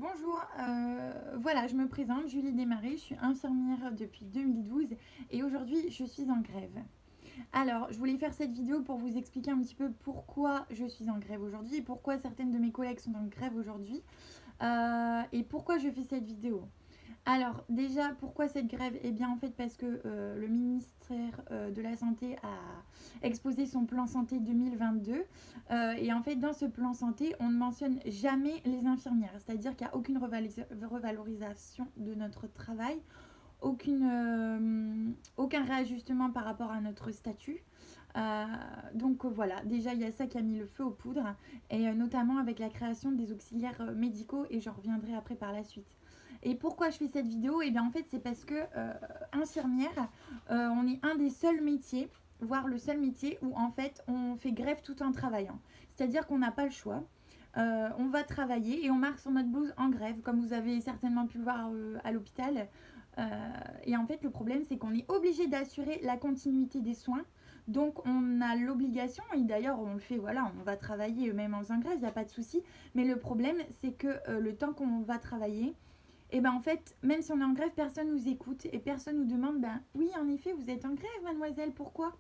Bonjour, voilà, je me présente, Julie Desmarais, je suis infirmière depuis 2012 et aujourd'hui je suis en grève. Alors, je voulais faire cette vidéo pour vous expliquer un petit peu pourquoi je suis en grève aujourd'hui et pourquoi certaines de mes collègues sont en grève aujourd'hui et pourquoi je fais cette vidéo. Alors déjà, pourquoi cette grève? Eh bien en fait parce que le ministère de la Santé a exposé son plan santé 2022 et en fait dans ce plan santé, on ne mentionne jamais les infirmières, c'est-à-dire qu'il n'y a aucune revalorisation de notre travail, aucun réajustement par rapport à notre statut. Donc voilà, déjà il y a ça qui a mis le feu aux poudres et notamment avec la création des auxiliaires médicaux et j'en reviendrai après par la suite. Et pourquoi je fais cette vidéo? Et bien en fait c'est parce que infirmière, on est un des seuls métiers, voire le seul métier où en fait on fait grève tout en travaillant. C'est-à-dire qu'on n'a pas le choix. On va travailler et on marque sur notre blouse en grève, comme vous avez certainement pu le voir à l'hôpital. Et en fait, le problème, c'est qu'on est obligé d'assurer la continuité des soins. Donc, on a l'obligation, et d'ailleurs, on le fait, voilà, on va travailler même en faisant grève, il n'y a pas de souci. Mais le problème, c'est que le temps qu'on va travailler, et ben en fait, même si on est en grève, personne nous écoute et personne nous demande, ben oui, en effet, vous êtes en grève, mademoiselle, pourquoi?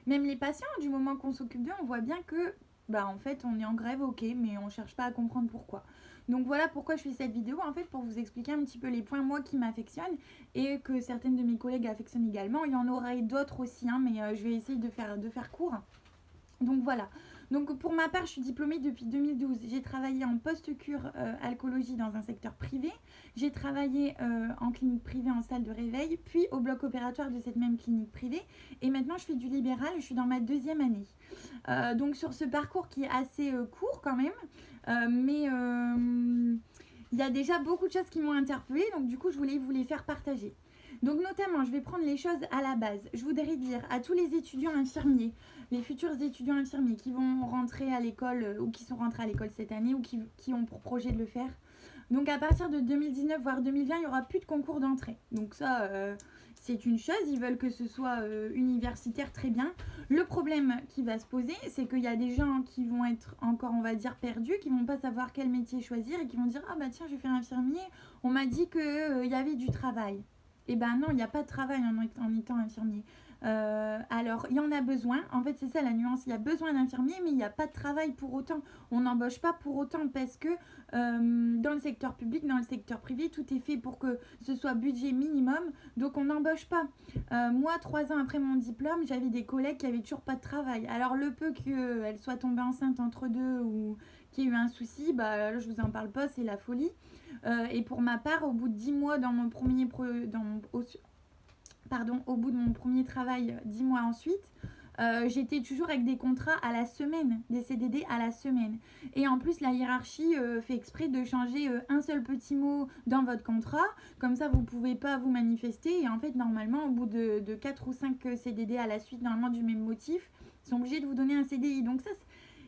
Même les patients, du moment qu'on s'occupe d'eux, on voit bien que, bah en fait, on est en grève, ok, mais on cherche pas à comprendre pourquoi. Donc voilà pourquoi je fais cette vidéo, en fait, pour vous expliquer un petit peu les points, moi, qui m'affectionnent et que certaines de mes collègues affectionnent également. Il y en aurait d'autres aussi, hein, mais je vais essayer de faire court. Donc voilà. Donc pour ma part, je suis diplômée depuis 2012. J'ai travaillé en post-cure alcoolologie dans un secteur privé. J'ai travaillé en clinique privée en salle de réveil, puis au bloc opératoire de cette même clinique privée. Et maintenant, je fais du libéral. Je suis dans ma deuxième année. Donc sur ce parcours qui est assez court quand même, mais il y a déjà beaucoup de choses qui m'ont interpellée. Donc du coup, je voulais vous les faire partager. Donc notamment, je vais prendre les choses à la base. Je voudrais dire à tous les étudiants infirmiers, les futurs étudiants infirmiers qui vont rentrer à l'école ou qui sont rentrés à l'école cette année ou qui ont pour projet de le faire. Donc à partir de 2019 voire 2020, il n'y aura plus de concours d'entrée. Donc ça, c'est une chose. Ils veulent que ce soit universitaire, très bien. Le problème qui va se poser, c'est qu'il y a des gens qui vont être encore, on va dire, perdus, qui vont pas savoir quel métier choisir et qui vont dire, ah bah tiens, je vais faire infirmier. On m'a dit qu'il y avait du travail. Eh ben non, il n'y a pas de travail en étant infirmier. Alors, il y en a besoin. En fait, c'est ça la nuance. Il y a besoin d'infirmiers, mais il n'y a pas de travail pour autant. On n'embauche pas pour autant parce que dans le secteur public, dans le secteur privé, tout est fait pour que ce soit budget minimum. Donc, on n'embauche pas. Moi, 3 ans après mon diplôme, j'avais des collègues qui n'avaient toujours pas de travail. Alors, le peu qu'elle soit tombée enceinte entre deux ou qu'il y ait eu un souci, bah là, je vous en parle pas, c'est la folie. Et pour ma part, au bout de 10 mois dans mon premier au bout de mon premier travail, 10 mois ensuite, j'étais toujours avec des contrats à la semaine, des CDD à la semaine. Et en plus, la hiérarchie fait exprès de changer un seul petit mot dans votre contrat. Comme ça, vous ne pouvez pas vous manifester. Et en fait, normalement, au bout de 4 ou 5 CDD à la suite, normalement du même motif, ils sont obligés de vous donner un CDI. Donc ça,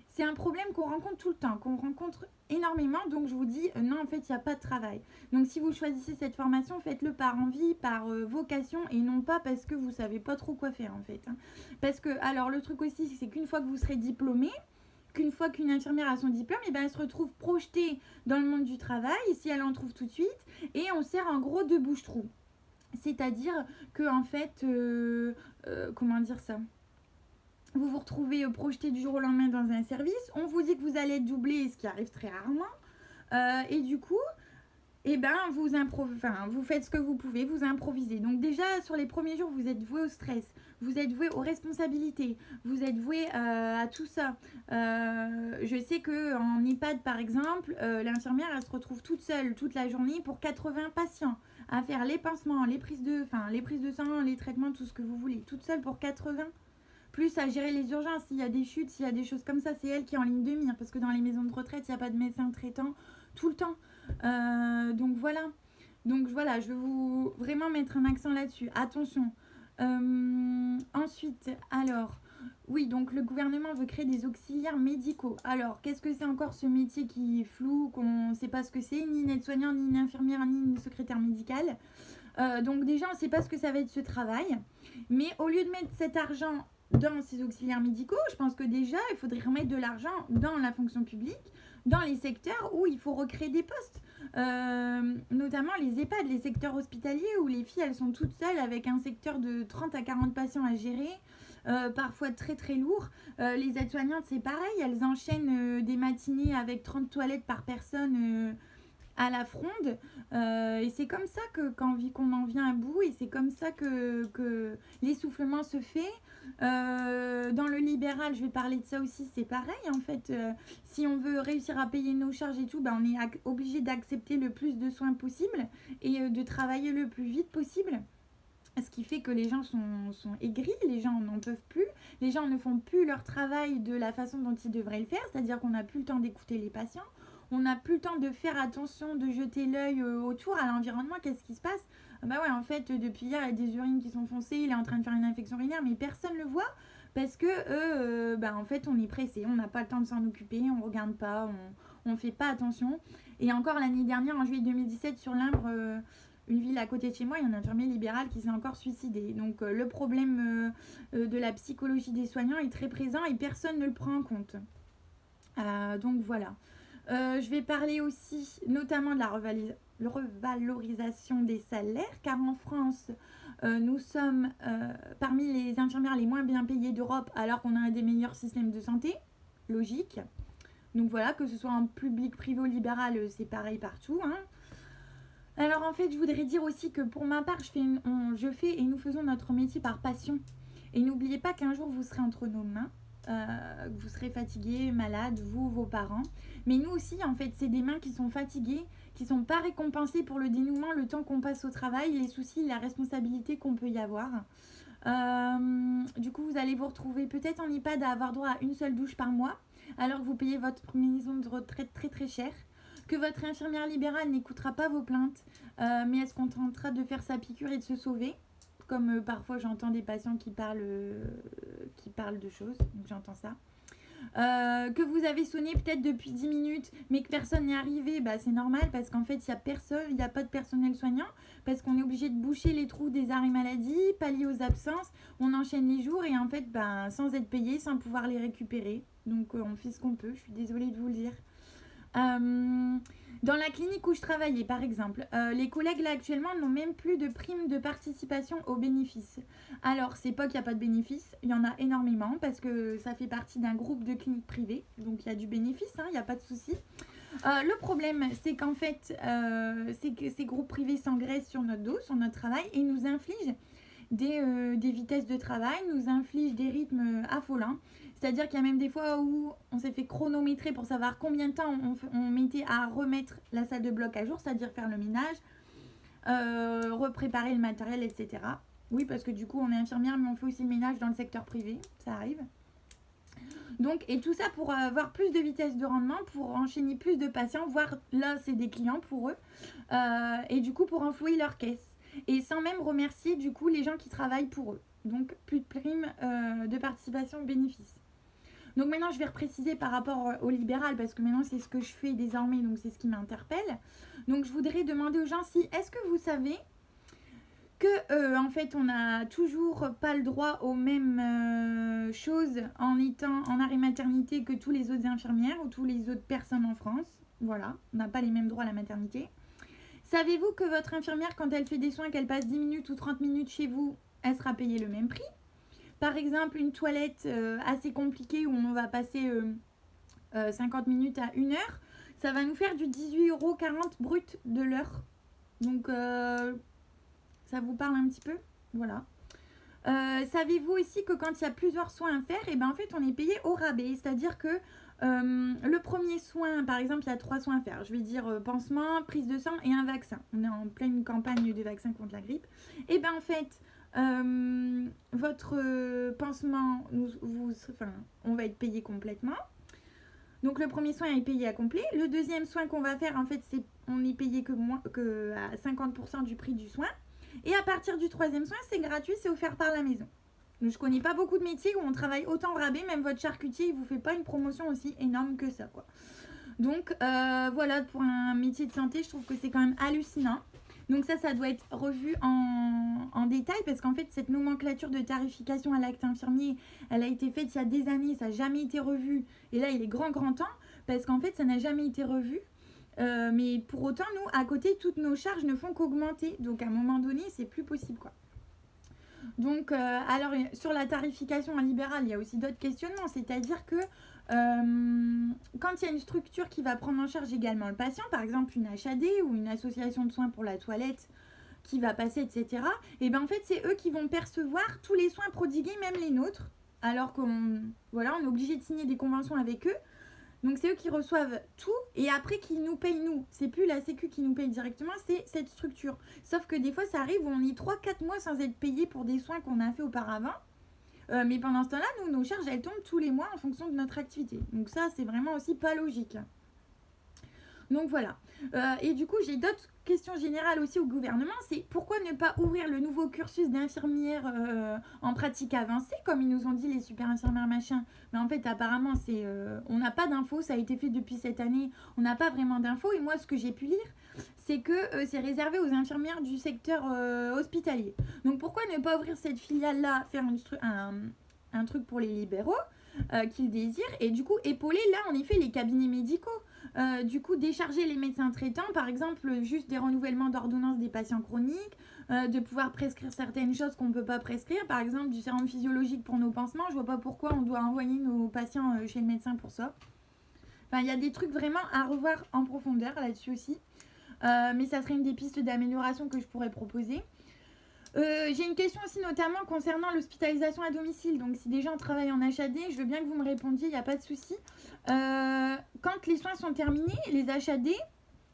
c'est un problème qu'on rencontre tout le temps, qu'on rencontre énormément. Donc je vous dis, non, en fait, il n'y a pas de travail. Donc si vous choisissez cette formation, faites-le par envie, par vocation et non pas parce que vous ne savez pas trop quoi faire en fait. Hein. Parce que, alors le truc aussi, c'est qu'une fois que vous serez diplômé, qu'une fois qu'une infirmière a son diplôme, et ben elle se retrouve projetée dans le monde du travail, si elle en trouve tout de suite, et on sert en gros de bouche-trou. C'est-à-dire que en fait, comment dire ça, vous vous retrouvez projeté du jour au lendemain dans un service, on vous dit que vous allez être doublé, ce qui arrive très rarement, et du coup, eh ben, vous faites ce que vous pouvez, vous improvisez. Donc déjà, sur les premiers jours, vous êtes voué au stress, vous êtes voué aux responsabilités, vous êtes voué à tout ça. Je sais qu'en EHPAD, par exemple, l'infirmière, elle se retrouve toute seule toute la journée pour 80 patients, à faire les pansements, les prises de sang, les traitements, tout ce que vous voulez, toute seule pour 80. Plus à gérer les urgences, s'il y a des chutes, s'il y a des choses comme ça, c'est elle qui est en ligne de mire. Parce que dans les maisons de retraite, il n'y a pas de médecin traitant tout le temps. Donc voilà. Donc voilà, je veux vous vraiment mettre un accent là-dessus. Attention. Ensuite, alors, oui, donc le gouvernement veut créer des auxiliaires médicaux. Alors, qu'est-ce que c'est encore ce métier qui est flou, qu'on ne sait pas ce que c'est, ni une aide-soignante, ni une infirmière, ni une secrétaire médicale. Donc déjà, on ne sait pas ce que ça va être ce travail. Mais au lieu de mettre cet argent dans ces auxiliaires médicaux, je pense que déjà, il faudrait remettre de l'argent dans la fonction publique, dans les secteurs où il faut recréer des postes. Notamment les EHPAD, les secteurs hospitaliers où les filles elles sont toutes seules avec un secteur de 30 à 40 patients à gérer, parfois très très lourd. Les aides-soignantes c'est pareil, elles enchaînent des matinées avec 30 toilettes par personne à la fronde, et c'est comme ça qu'on en vient à bout, et c'est comme ça que l'essoufflement se fait. Dans le libéral, je vais parler de ça aussi, c'est pareil en fait. Si on veut réussir à payer nos charges et tout, bah, on est obligé d'accepter le plus de soins possible et de travailler le plus vite possible. Ce qui fait que les gens sont aigris, les gens n'en peuvent plus, les gens ne font plus leur travail de la façon dont ils devraient le faire, c'est-à-dire qu'on n'a plus le temps d'écouter les patients, on n'a plus le temps de faire attention, de jeter l'œil autour à l'environnement, qu'est-ce qui se passe? Bah ouais, en fait, depuis hier, il y a des urines qui sont foncées, il est en train de faire une infection urinaire, mais personne ne le voit parce que, bah en fait, on est pressé, on n'a pas le temps de s'en occuper, on regarde pas, on fait pas attention. Et encore l'année dernière, en juillet 2017, sur l'Imbre, une ville à côté de chez moi, il y a un infirmier libéral qui s'est encore suicidé. Donc le problème de la psychologie des soignants est très présent et personne ne le prend en compte. Donc voilà. Je vais parler aussi notamment de la revalorisation des salaires, car en France, nous sommes parmi les infirmières les moins bien payées d'Europe, alors qu'on a un des meilleurs systèmes de santé. Logique. Donc voilà, que ce soit en public, privé ou libéral, c'est pareil partout. Hein. Alors en fait, je voudrais dire aussi que pour ma part, je fais et nous faisons notre métier par passion. Et n'oubliez pas qu'un jour, vous serez entre nos mains. Vous serez fatigué, malade, vous, vos parents. Mais nous aussi, en fait, c'est des mains qui sont fatiguées, qui ne sont pas récompensées pour le dénouement, le temps qu'on passe au travail, les soucis, la responsabilité qu'on peut y avoir. Du coup, vous allez vous retrouver peut-être en EHPAD à avoir droit à une seule douche par mois, alors que vous payez votre maison de retraite très très cher. Que votre infirmière libérale n'écoutera pas vos plaintes, mais elle se contentera de faire sa piqûre et de se sauver. Comme parfois j'entends des patients qui parlent de choses, donc j'entends ça. Que vous avez sonné peut-être depuis 10 minutes, mais que personne n'est arrivé, bah, c'est normal parce qu'en fait, il n'y a pas de personnel soignant, parce qu'on est obligé de boucher les trous des arrêts maladie, pallier aux absences, on enchaîne les jours et en fait, bah, sans être payé, sans pouvoir les récupérer. Donc on fait ce qu'on peut, je suis désolée de vous le dire. Dans la clinique où je travaillais, par exemple, les collègues là actuellement n'ont même plus de prime de participation aux bénéfices. Alors, c'est pas qu'il n'y a pas de bénéfices, il y en a énormément parce que ça fait partie d'un groupe de cliniques privées, donc il y a du bénéfice, il n'y a pas de souci. Le problème, c'est qu'en fait, c'est que ces groupes privés s'engraissent sur notre dos, sur notre travail et nous infligent des vitesses de travail, nous infligent des rythmes affolants. C'est-à-dire qu'il y a même des fois où on s'est fait chronométrer pour savoir combien de temps on mettait à remettre la salle de bloc à jour, c'est-à-dire faire le ménage, repréparer le matériel, etc. Oui, parce que du coup, on est infirmière, mais on fait aussi le ménage dans le secteur privé, ça arrive. Donc, et tout ça pour avoir plus de vitesse de rendement, pour enchaîner plus de patients, voire là, c'est des clients pour eux, et du coup, pour enflouer leur caisse. Et sans même remercier, du coup, les gens qui travaillent pour eux. Donc, plus de primes de participation aux bénéfices. Donc maintenant, je vais repréciser par rapport au libéral, parce que maintenant, c'est ce que je fais désormais, donc c'est ce qui m'interpelle. Donc, je voudrais demander aux gens est-ce que vous savez que, en fait, on n'a toujours pas le droit aux mêmes choses en étant en arrêt maternité que tous les autres infirmières ou toutes les autres personnes en France. Voilà, on n'a pas les mêmes droits à la maternité. Savez-vous que votre infirmière, quand elle fait des soins, qu'elle passe 10 minutes ou 30 minutes chez vous, elle sera payée le même prix? Par exemple, une toilette assez compliquée où on va passer 50 minutes à 1 heure, ça va nous faire du 18,40 € brut de l'heure. Donc, ça vous parle un petit peu? Voilà. Savez-vous aussi que quand il y a plusieurs soins à faire, et ben en fait, on est payé au rabais. C'est-à-dire que le premier soin, par exemple, il y a 3 soins à faire. Je vais dire pansement, prise de sang et un vaccin. On est en pleine campagne de vaccin contre la grippe. Et ben en fait... votre pansement, on va être payé complètement. Donc le premier soin est payé à complet. Le deuxième soin qu'on va faire, en fait, on est payé que à 50% du prix du soin. Et à partir du troisième soin, c'est gratuit, c'est offert par la maison. Donc, je connais pas beaucoup de métiers où on travaille autant rabais, même votre charcutier, il vous fait pas une promotion aussi énorme que ça, quoi. Donc voilà, pour un métier de santé, je trouve que c'est quand même hallucinant. Donc ça doit être revu en détail parce qu'en fait, cette nomenclature de tarification à l'acte infirmier, elle a été faite il y a des années, ça n'a jamais été revu. Et là, il est grand temps parce qu'en fait, ça n'a jamais été revu. Mais pour autant, nous, à côté, toutes nos charges ne font qu'augmenter. Donc, à un moment donné, c'est plus possible, quoi. Donc, alors, sur la tarification en libéral, il y a aussi d'autres questionnements. C'est-à-dire que quand il y a une structure qui va prendre en charge également le patient, par exemple une HAD ou une association de soins pour la toilette qui va passer, etc., et bien en fait, c'est eux qui vont percevoir tous les soins prodigués, même les nôtres, alors qu'on voilà, on est obligé de signer des conventions avec eux. Donc c'est eux qui reçoivent tout et après qui nous payent nous. C'est plus la sécu qui nous paye directement, c'est cette structure. Sauf que des fois ça arrive où on est 3-4 mois sans être payé pour des soins qu'on a fait auparavant. Mais pendant ce temps-là, nous, nos charges, elles tombent tous les mois en fonction de notre activité. Donc ça, c'est vraiment aussi pas logique. Donc voilà. Et du coup, j'ai d'autres questions générales aussi au gouvernement. C'est pourquoi ne pas ouvrir le nouveau cursus d'infirmière en pratique avancée, comme ils nous ont dit les super infirmières machin. Mais en fait, apparemment, on n'a pas d'infos. Ça a été fait depuis cette année. On n'a pas vraiment d'infos. Et moi, ce que j'ai pu lire, c'est que c'est réservé aux infirmières du secteur hospitalier. Donc pourquoi ne pas ouvrir cette filiale-là, faire un truc pour les libéraux qu'ils désirent, et du coup épauler là en effet les cabinets médicaux. Du coup, décharger les médecins traitants, par exemple, juste des renouvellements d'ordonnances des patients chroniques, de pouvoir prescrire certaines choses qu'on ne peut pas prescrire, par exemple du sérum physiologique pour nos pansements. Je vois pas pourquoi on doit envoyer nos patients chez le médecin pour ça. Enfin, il y a des trucs vraiment à revoir en profondeur là-dessus aussi. Mais ça serait une des pistes d'amélioration que je pourrais proposer. J'ai une question aussi notamment concernant l'hospitalisation à domicile. Donc si des gens travaillent en HAD, je veux bien que vous me répondiez, il n'y a pas de souci. Quand les soins sont terminés, les HAD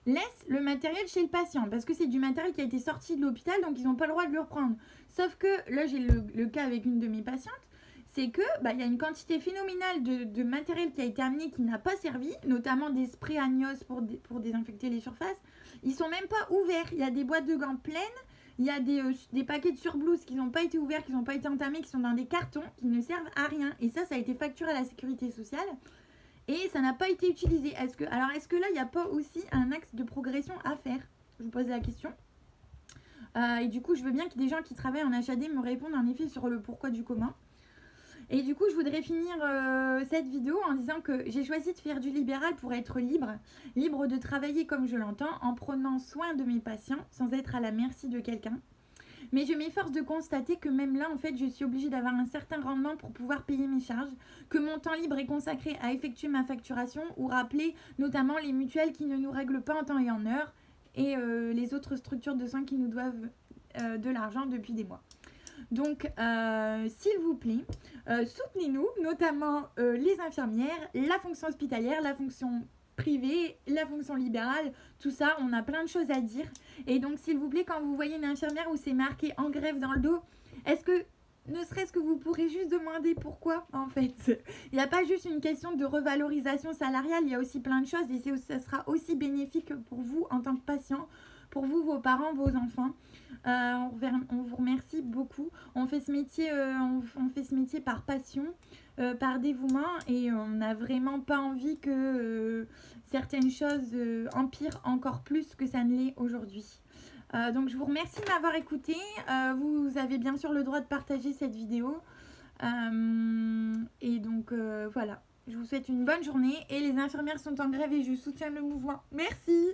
laissent le matériel chez le patient parce que c'est du matériel qui a été sorti de l'hôpital, donc ils n'ont pas le droit de le reprendre. Sauf que là j'ai le cas avec une de mes patientes, c'est que y a une quantité phénoménale de matériel qui a été amené qui n'a pas servi, notamment des sprays Agnos pour désinfecter les surfaces. Ils sont même pas ouverts. Il y a des boîtes de gants pleines. Il y a des paquets de surblouses qui n'ont pas été ouverts, qui n'ont pas été entamés, qui sont dans des cartons, qui ne servent à rien. Et ça a été facturé à la sécurité sociale. Et ça n'a pas été utilisé. Est-ce que là, il n'y a pas aussi un axe de progression à faire? Je vous pose la question. Et du coup, je veux bien qu'il y ait des gens qui travaillent en HAD me répondent en effet sur le pourquoi du comment. Et du coup, je voudrais finir cette vidéo en disant que j'ai choisi de faire du libéral pour être libre de travailler comme je l'entends, en prenant soin de mes patients sans être à la merci de quelqu'un. Mais je m'efforce de constater que même là, en fait, je suis obligée d'avoir un certain rendement pour pouvoir payer mes charges, que mon temps libre est consacré à effectuer ma facturation ou rappeler notamment les mutuelles qui ne nous règlent pas en temps et en heure et les autres structures de soins qui nous doivent de l'argent depuis des mois. Donc, s'il vous plaît, soutenez-nous, notamment les infirmières, la fonction hospitalière, la fonction privée, la fonction libérale, tout ça, on a plein de choses à dire. Et donc, s'il vous plaît, quand vous voyez une infirmière où c'est marqué en grève dans le dos, est-ce que, ne serait-ce que vous pourrez juste demander pourquoi, en fait. Il n'y a pas juste une question de revalorisation salariale, il y a aussi plein de choses et ça sera aussi bénéfique pour vous en tant que patient, pour vous, vos parents, vos enfants. On vous remercie beaucoup. On fait ce métier par passion, par dévouement, et on n'a vraiment pas envie que certaines choses empirent encore plus que ça ne l'est aujourd'hui. Donc je vous remercie de m'avoir écouté. Vous avez bien sûr le droit de partager cette vidéo. Et donc voilà. Je vous souhaite une bonne journée et les infirmières sont en grève et je soutiens le mouvement. Merci.